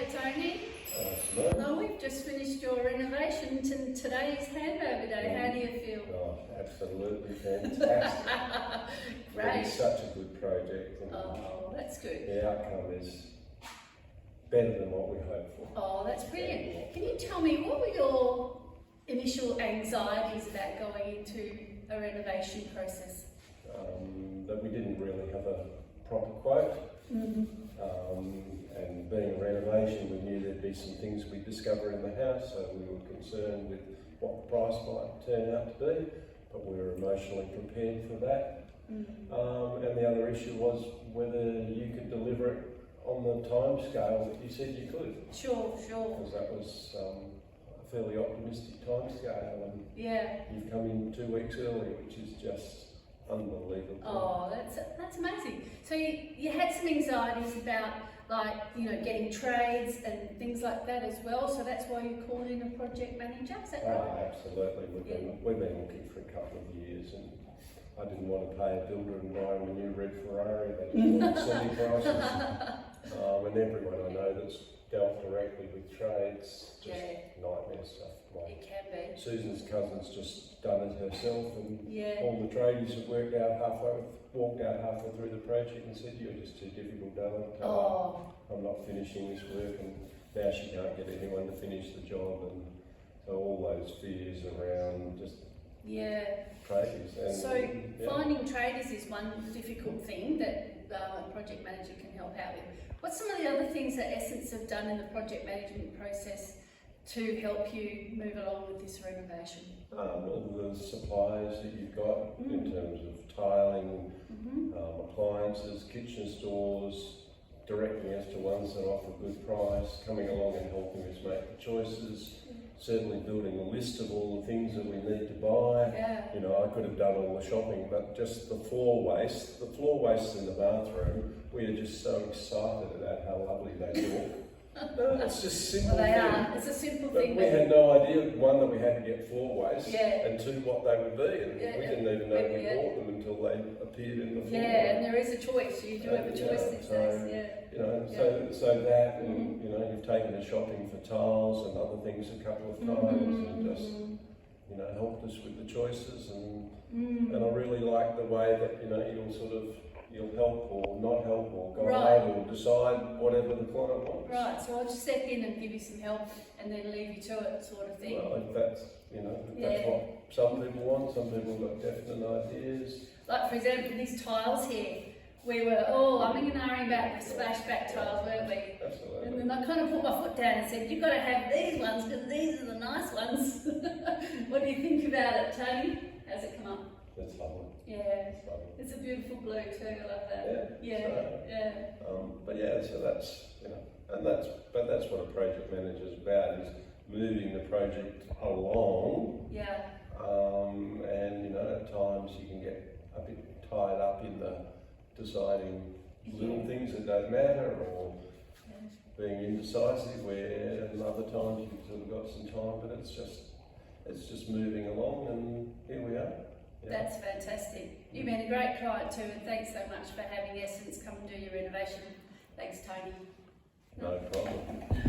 Hi Tony. Hello. No, we've just finished your renovation and today's handover day. How do you feel? Oh, absolutely fantastic. Great. It's such a good project. And Oh, that's good. the outcome is better than what we hoped for. Oh, that's brilliant. Can you tell me, what were your initial anxieties about going into a renovation process? That we didn't really have a proper quote. Mm-hmm. And being a renovation, we knew there'd be some things we'd discover in the house, so we were concerned with what the price might turn out to be, but we were emotionally prepared for that. Mm-hmm. And the other issue was whether you could deliver it on the time scale that you said you could. Sure. Because that was a fairly optimistic time scale, and Yeah. you've come in 2 weeks early, which is just unbelievable. Oh, that's amazing. So you had some anxieties about, like, getting trades and things like that as well. So that's why you called in a project manager. Is that right? Absolutely. We've been looking for a couple of years, and I didn't want to pay a builder and buy him a new red Ferrari. They just wanted silly prices. And everyone I know that's dealt directly with trades, just nightmare stuff. It can be. Susan's cousin's just done it herself, and Yeah. all the tradies have walked out halfway through the project and said, "You're just too difficult, darling. Oh. I'm not finishing this work," and now she can't get anyone to finish the job, and so all those fears around just tradies. And, So finding traders is one difficult thing that a project manager can help out with. What's some of the other things that Essence have done in the project management process to help you move along with this renovation? All the suppliers that you've got in terms of tiling, appliances, kitchen stores, directing us to ones that offer good price, coming along and helping us make the choices, certainly building a list of all the things that we need to buy. Yeah. I could have done all the shopping, but just the floor waste in the bathroom, we are just so excited about how lovely they look. It's just simple. Well, they are. It's a simple thing. We had no idea, one, that we had to get floor waste, Yeah. and two, what they would be. And we didn't even know we Yeah. bought them until they appeared in the floor. Yeah, and there is a choice. You do have a choice these days. So that, and you've taken us shopping for tiles and other things a couple of times, and just helped us with the choices, and I really like the way that you'll help or not help or guide or decide whatever the client wants. Right, so I'll just step in and give you some help and then leave you to it, sort of thing. Well, if that's what some people want. Some people have got definite ideas. Like, for example, these tiles here, we were all umming and ahhing about the splashback tiles, weren't we? Absolutely. And then I kind of put my foot down and said, "You've got to have these ones because these are the nice ones." What do you think about it, Tony? How's it come up? That's lovely. Yeah. It's lovely. It's a beautiful blue too, I love that. So that's that's what a project manager is about, is moving the project along. Yeah. And at times you can get a bit tied up in the deciding little things that don't matter, or being indecisive, where and other times you've sort of got some time, but it's just moving along, and here we are. That's fantastic. You've been a great client too, and thanks so much for having Essence come and do your renovation. Thanks, Tony. No problem.